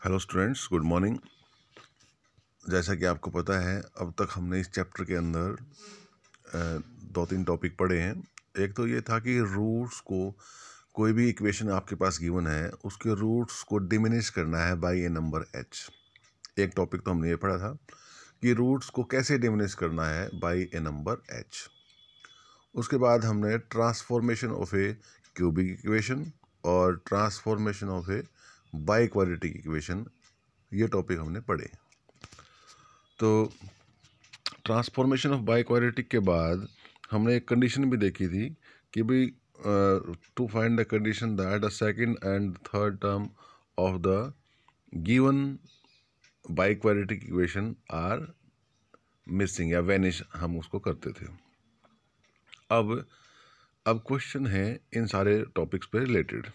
Hello students, good morning. जैसा कि आपको पता है, अब तक हमने इस चैप्टर के अंदर दो तीन टॉपिक पढ़े हैं। एक तो ये था कि रूट्स को, कोई भी इक्वेशन आपके पास गिवन है उसके रूट्स को डिमिनिश करना है बाय ए नंबर एच। एक टॉपिक तो हमने ये पढ़ा था कि रूट्स को कैसे डिमिनिश करना है बाय ए नंबर एच। उसके बाद हमने transformation of a cubic equation और transformation of a by quadratic equation, ये टॉपिक हमने पढ़े। तो ट्रांसफॉर्मेशन ऑफ बाई क्वाड्रेटिक के बाद हमने एक कंडीशन भी देखी थी कि भाई to find the condition that the second and third term of the given by quadratic equation are missing या वैनिश, हम उसको करते थे। अब क्वेश्चन है इन सारे टॉपिक्स पे रिलेटेड।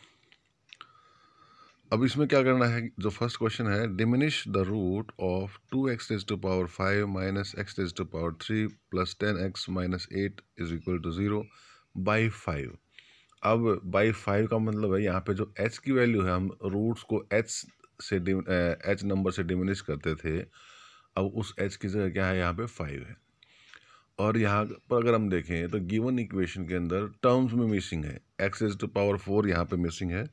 अब इसमें क्या करना है, जो फर्स्ट क्वेश्चन है, diminish the root of 2x raise to power 5 minus x raise to power 3 plus 10x minus 8 is equal to 0 by 5। अब बाई 5 का मतलब है यहाँ पे जो h की वैल्यू है, हम रूट्स को h नंबर से डिमिनिश करते थे। अब उस h की जगह क्या है, यहाँ पे 5 है। और यहाँ पर अगर हम देखें तो गिवन इक्वेशन के अंदर टर्म्स में मिसिंग है, x रेज़ टू पावर 4 यहाँ पे मिसिंग है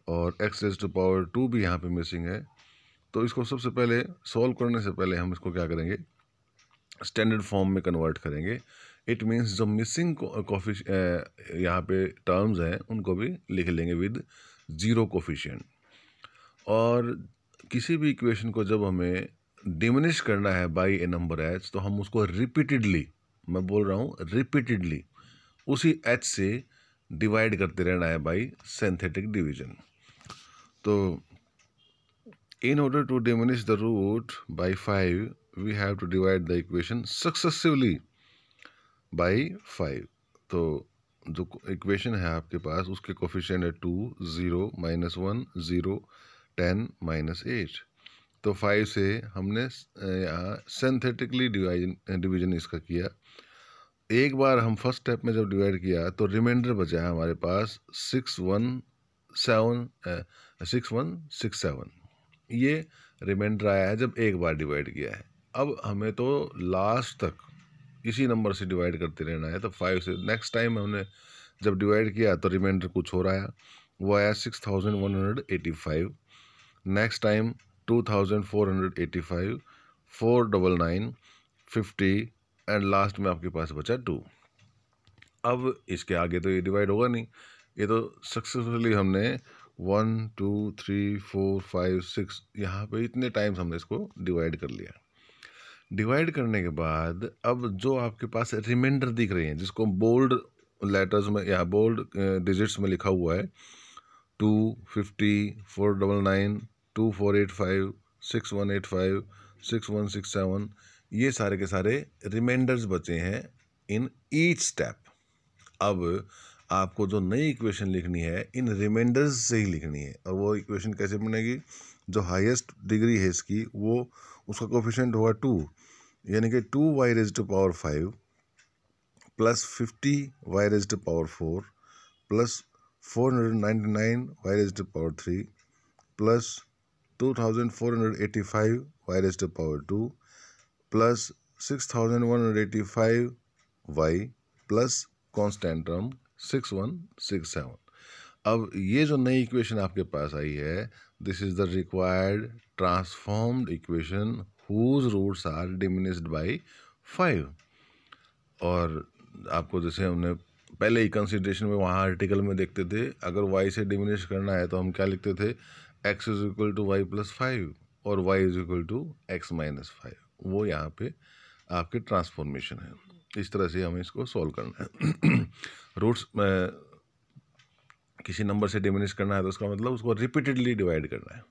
और x रेज़ टू पावर 2 भी यहाँ पे मिसिंग है। तो इसको सबसे पहले सॉल्व करने से पहले हम इसको क्या करेंगे, स्टैंडर्ड फॉर्म में कन्वर्ट करेंगे। इट मीन्स जो मिसिंग यहाँ पे टर्म्स हैं उनको भी लिख लेंगे विद ज़ीरो कोफिशिएंट। और किसी भी इक्वेशन को जब हमें डिमिनिश करना है बाई ए नंबर एच, तो हम उसको रिपीटेडली, मैं बोल रहा हूँ रिपीटेडली, उसी एच से डिवाइड करते रहना है बाई सिंथेटिक डिवीजन। तो in order to diminish the root by 5, we have to divide the equation successively by 5. तो जो इक्वेशन है आपके पास उसके कोफिशिएंट है 2, 0, -1, 0, 10, -8। तो 5 से हमने यहाँ सिंथेटिकली डिवीजन इसका किया। एक बार हम फर्स्ट स्टेप में जब डिवाइड किया तो रिमाइंडर बचा है हमारे पास 6167। ये रिमाइंडर आया है जब एक बार डिवाइड किया है। अब हमें तो लास्ट तक इसी नंबर से डिवाइड करते रहना है। तो 5 से नेक्स्ट टाइम हमने जब डिवाइड किया तो रिमाइंडर कुछ हो रहा है, वो आया 6185। नेक्स्ट टाइम 2485, 499, 50 एंड लास्ट में आपके पास बचा 2। अब इसके आगे तो ये डिवाइड होगा नहीं, ये तो सक्सेसफुली हमने 1 2 3 4 5 6 यहाँ पे इतने टाइम्स हमने इसको डिवाइड कर लिया। डिवाइड करने के बाद अब जो आपके पास रिमाइंडर दिख रही हैं, जिसको बोल्ड लेटर्स में या बोल्ड डिजिट्स में लिखा हुआ है, 250, 499, 2485, 6185, 6167, ये सारे के सारे रिमाइंडर्स बचे हैं इन ईच स्टेप। अब आपको जो नई इक्वेशन लिखनी है इन रिमाइंडर्स से ही लिखनी है। और वो इक्वेशन कैसे बनेगी, जो हाईएस्ट डिग्री है इसकी, वो उसका कोफिशिएंट होगा 2, यानी कि 2y raise to power 5 plus 50y raise to power 4 plus 499y raise to power 3 plus 2485y raise to power 2 plus 6185y plus constant term 6167। अब ये जो नई इक्वेशन आपके पास आई है, this is the required transformed equation whose roots are diminished by 5। और आपको जैसे हमने पहले ही कंसिडरेशन में वहाँ आर्टिकल में देखते थे, अगर y से डिमिनिश करना है तो हम क्या लिखते थे, x is equal to y plus 5 और y is equal to x minus 5। वो यहाँ पे आपकी ट्रांसफॉर्मेशन है। इस तरह से हमें इसको सॉल्व करना है। रूट्स किसी नंबर से डिमिनिश करना है तो उसका मतलब उसको रिपीटेडली डिवाइड करना है,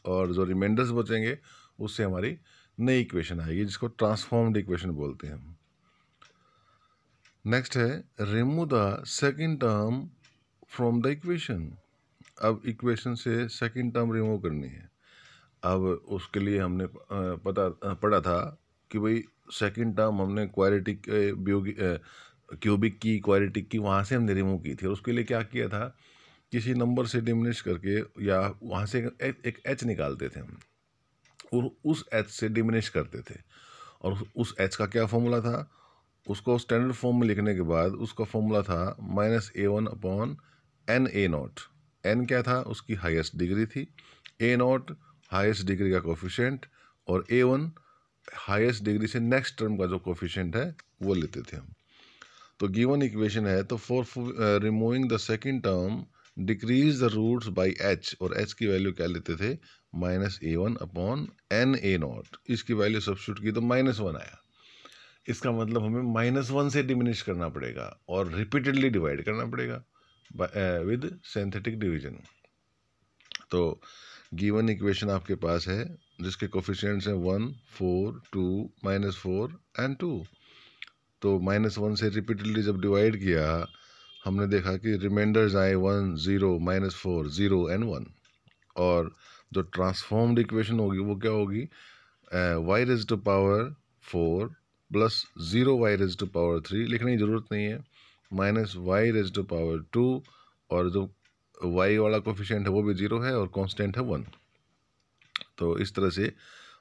और जो रिमाइंडर्स बचेंगे उससे हमारी नई इक्वेशन आएगी, जिसको ट्रांसफॉर्म्ड इक्वेशन बोलते हैं हम। नेक्स्ट है, remove the second term from the equation. अब इक्वेशन से सेकंड टर्म रिमूव करनी है। अब उसके लिए हमने पढ़ा था कि भाई सेकंड टर्म हमने क्वाड्रेटिक क्यूबिक की, क्वाड्रेटिक की, वहाँ से हमने रिमूव की थी। और उसके लिए क्या किया था किसी नंबर से डिमिनिश करके या वहाँ से एक एच निकालते थे हम और उस एच से डिमिनिश करते थे, और उस एच का क्या फॉर्मूला था, उसको स्टैंडर्ड फॉर्म में लिखने के बाद उसका फॉर्मूला था -a1/n a0। एन क्या था, उसकी हाईएस्ट डिग्री थी, a0 हाईएस्ट डिग्री का कोफिशिएंट, और a1 हाईएस्ट डिग्री से नेक्स्ट टर्म का जो कोफिशिएंट है वो लेते थे हम। तो गिवन इक्वेशन है, तो for removing the second term decrease the roots by h, और h की वैल्यू क्या लेते थे, -a1/n a0। इसकी वैल्यू सब्स्टिट्यूट की तो -1 आया। इसका मतलब हमें -1 से डिमिनिश करना पड़ेगा और रिपीटेडली डिवाइड करना पड़ेगा विद सिंथेटिक डिवीजन। तो गिवन इक्वेशन आपके पास है जिसके कोफिशिएंट्स हैं 1, 4, 2, -4 एंड 2। तो -1 से रिपीटेडली जब डिवाइड किया हमने देखा कि रिमाइंडर्स आए 1, 0, -4, 0 एंड 1। और जो ट्रांसफॉर्म्ड इक्वेशन होगी वो क्या होगी, y⁻⁴ प्लस 0y⁻3 लिखने की ज़रूरत नहीं है, -y⁻2, और जो y वाला कोफिशिएंट है वो भी 0 है और कांस्टेंट है 1। तो इस तरह से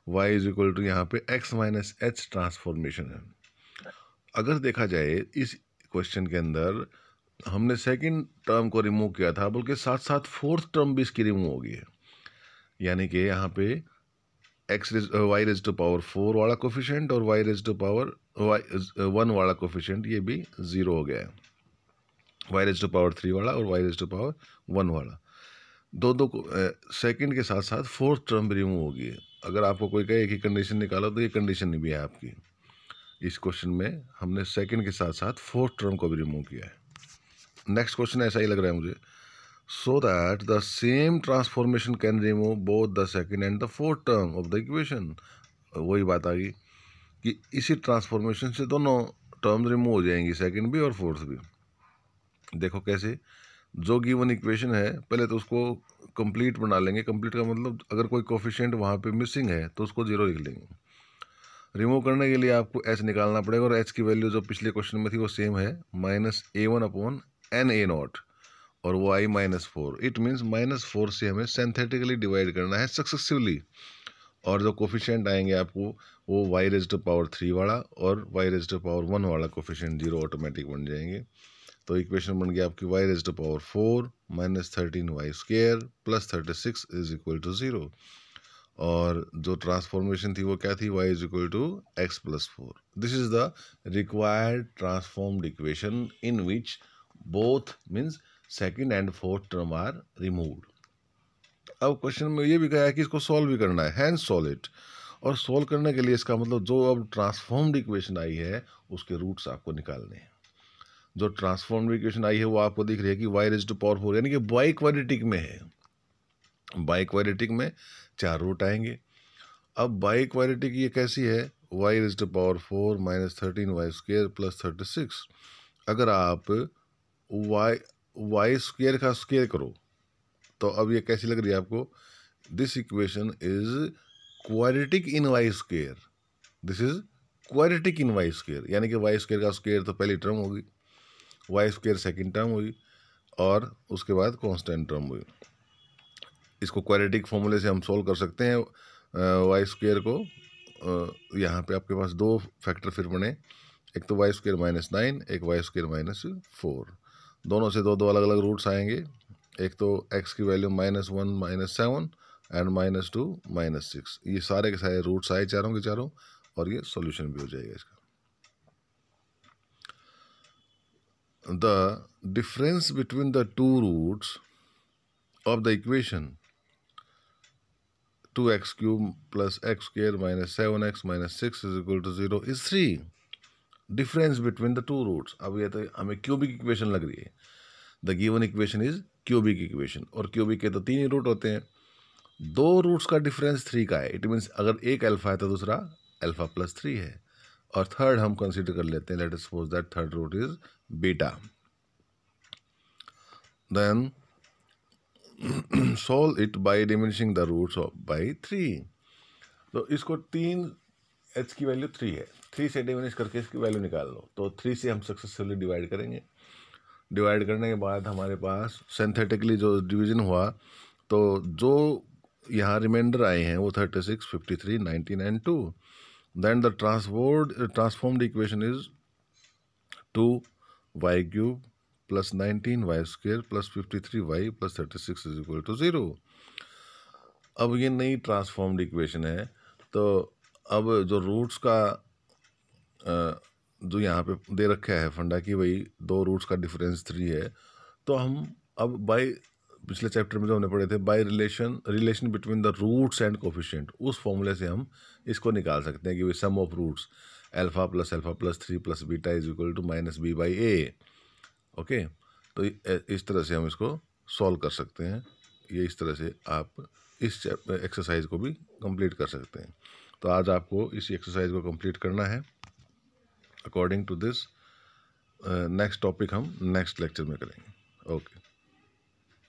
y = यहाँ पे x - h ट्रांसफॉर्मेशन है। अगर देखा जाए इस क्वेश्चन के अंदर हमने सेकंड टर्म को रिमूव किया था, बल्कि साथ साथ फोर्थ टर्म भी इसकी रिमूव हो गई है, यानी कि यहाँ पे y⁴ वाला कोफिशिएंट और y⁻1 वाला कोफिशिएंट ये भी 0 हो गया है, y⁻3 वाला और y⁻1 वाला दो को सेकंड के साथ साथ फोर्थ टर्म भी रिमूव होगी। अगर आपको कोई कहे कि कंडीशन निकालो तो ये कंडीशन नहीं भी है आपकी। इस क्वेश्चन में हमने सेकंड के साथ साथ फोर्थ टर्म को भी रिमूव किया है। नेक्स्ट क्वेश्चन ऐसा ही लग रहा है मुझे, so that the same transformation can remove both the second and the fourth term of the equation. वही बात आ गई कि इसी ट्रांसफॉर्मेशन से दोनों टर्म रिमूव हो जाएंगी, सेकंड भी और फोर्थ भी। देखो कैसे, जो गिवन इक्वेशन है पहले तो उसको कंप्लीट बना लेंगे। कंप्लीट का मतलब अगर कोई कोफिशिएंट वहाँ पे मिसिंग है तो उसको 0 लिख लेंगे। रिमूव करने के लिए आपको h निकालना पड़ेगा, और h की वैल्यू जो पिछले क्वेश्चन में थी वो सेम है, -a1/n a0, और वो आई -4। इट मीन्स -4 से हमें सिंथेटिकली डिवाइड करना है सक्सेसिवली, और जो कोफिशिएंट आएंगे आपको वो y⁻3 वाला और y⁻1 वाला कोफिशिएंट 0 ऑटोमेटिक बन जाएंगे। तो इक्वेशन बन गया आपकी y⁻4 -13y² + 36 = 0। और जो ट्रांसफॉर्मेशन थी वो क्या थी, y = x + 4। This is the required transformed equation in which both means second and fourth term are removed. अब क्वेश्चन में ये भी कहा है कि इसको सॉल्व भी करना है, हैंस सॉल्व इट। और सॉल्व करने के लिए इसका मतलब जो अब ट्रांसफॉर्म्ड इक्वेशन आई है उसके रूट्स आपको निकालने हैं। जो ट्रांसफॉर्म्ड इक्वेशन आई है वो आपको दिख रही है कि y⁻4 यानी कि बाई क्वाड्रेटिक में है। बाई क्वाड्रेटिक में 4 रूट आएंगे। अब बाई क्वाड्रेटिक ये कैसी है, y⁻4 -13y² + 36। अगर आप y² का स्क्वायर करो तो अब ये कैसी लग रही है आपको, this equation is quadratic in y²। This is quadratic in y², यानी कि y² का स्क्वायर तो पहली टर्म होगी, y² सेकंड टर्म हुई, और उसके बाद कांस्टेंट टर्म हुई। इसको क्वाड्रेटिक फॉर्मूले से हम सोल्व कर सकते हैं y² को। यहाँ पे आपके पास 2 फैक्टर फिर बने, एक तो y² -9, एक y² -4। दोनों से दो अलग अलग रूट्स आएंगे। एक तो x की वैल्यू -1 -7 एंड -2 -6। ये सारे के सारे रूट्स आए चारों के चारों, और ये सॉल्यूशन भी हो जाएगा इसका। The difference between the two roots of the equation 2x³ + x² -7x -6 = 0 is 3। Difference between the two roots. अब ये तो हमें क्यूबिक इक्वेशन लग रही है। The given equation is cubic equation, और क्यूबिक के तो 3 ही रूट होते हैं। 2 रूट्स का डिफरेंस 3 का है। इट मीन्स अगर एक अल्फा है तो दूसरा अल्फा +3 है, और थर्ड हम कंसीडर कर लेते हैं, let us suppose that third root is beta. Then solve it by diminishing the roots by 3। तो इसको 3, h की वैल्यू 3 है, 3 से डिमिनिश करके इसकी वैल्यू निकाल लो। तो 3 से हम सक्सेसफुली डिवाइड करेंगे। डिवाइड करने के बाद हमारे पास सिंथेटिकली जो डिवीजन हुआ, तो जो यहाँ रिमाइंडर आए हैं वो 36, 53, 19 and 2. Then the transformed equation is 2y cube plus 19y square plus 53y plus 36 is equal to 0. अब ये नई ट्रांसफॉर्म्ड इक्वेशन है, तो अब जो रूट्स का जो यहाँ पे दे रखा है फंडा कि भाई दो रूट्स का डिफरेंस 3 है, तो हम अब बाय पिछले चैप्टर में जो हमने पढ़े थे by relation between the roots and coefficient, उस फॉर्मूले से हम इसको निकाल सकते हैं कि भाई sum of roots alpha plus 3 plus beta is equal to minus B by A. Okay, तो इस तरह से हम इसको सॉल्व कर सकते हैं. ये इस तरह से आप इस एक्सरसाइज को भी कंप्लीट कर सकते हैं. तो आज आपको इस एक्सरसाइज को कंप्लीट करना है. According to this next topic हम नेक्स्ट लेक्चर में करेंगे. ओके.